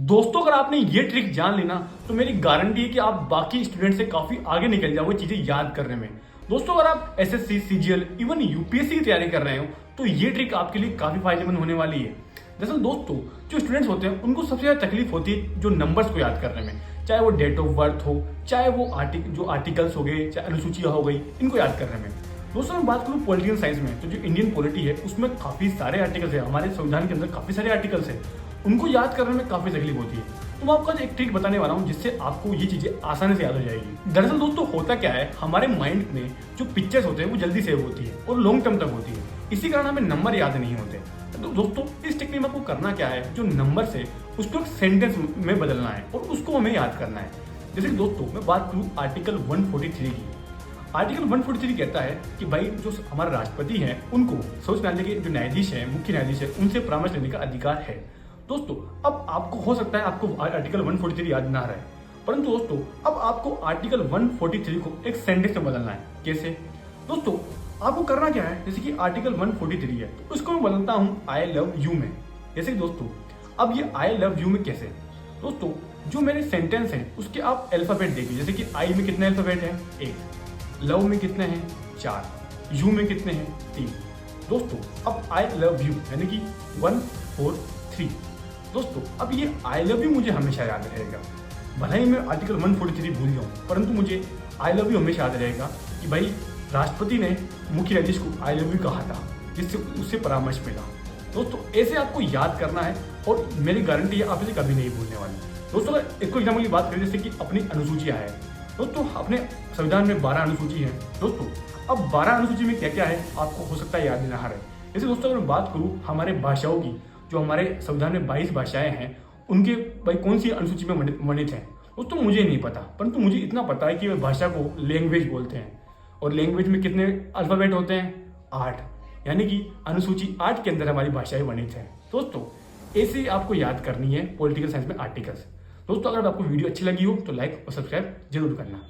दोस्तों अगर आपने ये ट्रिक जान ली ना तो मेरी गारंटी है कि आप बाकी स्टूडेंट से काफी आगे निकल जाओगे चीजें याद करने में। दोस्तों अगर आप एसएससी, सीजीएल, इवन यूपीएससी की तैयारी कर रहे हो तो ये ट्रिक आपके लिए काफी फायदेमंद होने वाली है। दरअसल दोस्तों जो स्टूडेंट्स होते हैं उनको सबसे ज्यादा तकलीफ होती है जो नंबर्स को याद करने में, चाहे वो डेट ऑफ बर्थ हो, चाहे वो जो आर्टिकल्स हो गए, चाहे अनुसूचियां हो गई, इनको याद करने में। दोस्तों मैं बात करूं पॉलिटिकल साइंस में तो जो इंडियन पॉलिटी है उसमें काफी सारे आर्टिकल्स है, हमारे संविधान के अंदर काफी सारे आर्टिकल्स है, उनको याद करने में काफी तकलीफ होती है। तो मैं आपको आज एक ट्रिक बताने वाला हूँ जिससे आपको ये चीजें आसानी से याद हो जाएगी। दरअसल दोस्तों होता क्या है, हमारे माइंड में जो पिक्चर्स होते हैं वो जल्दी सेव होती है और लॉन्ग टर्म तक होती है, इसी कारण हमें नंबर याद नहीं होते। तो दोस्तों इस टेक्निक में आपको करना क्या है, जो नंबर से उसको एक सेंटेंस में बदलना है और उसको हमें याद करना है। जैसे दोस्तों मैं बात करूँ आर्टिकल 143 की। आर्टिकल 143 कहता है कि भाई जो हमारे राष्ट्रपति हैं उनको सर्वोच्च न्यायालय के जो न्यायाधीश हैं, मुख्य न्यायाधीश है, उनसे परामर्श लेने का अधिकार है। दोस्तों अब आपको हो सकता है आपको आर्टिकल 143 याद ना रहे, परंतु दोस्तों अब आपको आर्टिकल 143 को एक सेंटेंस में बदलना है। कैसे दोस्तों, आपको करना क्या है, जैसे कि आर्टिकल 143 है तो उसको मैं बदलता हूँ आई लव यू में। जैसे कि दोस्तों अब ये आई लव यू में कैसे, दोस्तों जो मेरे सेंटेंस है उसके आप अल्फाबेट देखिए। जैसे कि आई में कितने अल्फाबेट है, 1, लव में कितने हैं, 4, यू में कितने हैं, 3। दोस्तों अब आई लव यू यानी कि 1, 4, 3। दोस्तों अब ये आई लव यू मुझे हमेशा याद रहेगा, भले ही मैं आर्टिकल 143 भूल जाऊँ, परंतु मुझे आई लव यू हमेशा याद रहेगा कि भाई राष्ट्रपति ने मुख्य न्यायाधीश को आई लव यू कहा था, जिससे उससे परामर्श मिला। दोस्तों ऐसे आपको याद करना है और मेरी गारंटी है आप इसे कभी नहीं भूलने वाली। दोस्तों अगर एक एग्जाम्पल की बात करें, जैसे कि अपनी अनुसूचियाँ है दोस्तों, अपने संविधान में 12 अनुसूची है। दोस्तों अब 12 अनुसूची में क्या क्या है आपको हो सकता है याद ना रहे। जैसे दोस्तों अगर मैं बात करूँ हमारे भाषाओं की, जो हमारे संविधान में 22 भाषाएं हैं, उनके भाई कौन सी अनुसूची में वर्णित है दोस्तों मुझे नहीं पता, परंतु मुझे इतना पता है कि वे भाषा को लैंग्वेज बोलते हैं और लैंग्वेज में कितने अल्फाबेट होते हैं, 8, यानी कि अनुसूची 8 के अंदर हमारी भाषाएं वर्णित हैं। दोस्तों ऐसे आपको याद करनी है पॉलिटिकल साइंस में आर्टिकल्स। दोस्तों अगर आपको वीडियो अच्छी लगी हो तो लाइक और सब्सक्राइब जरूर करना।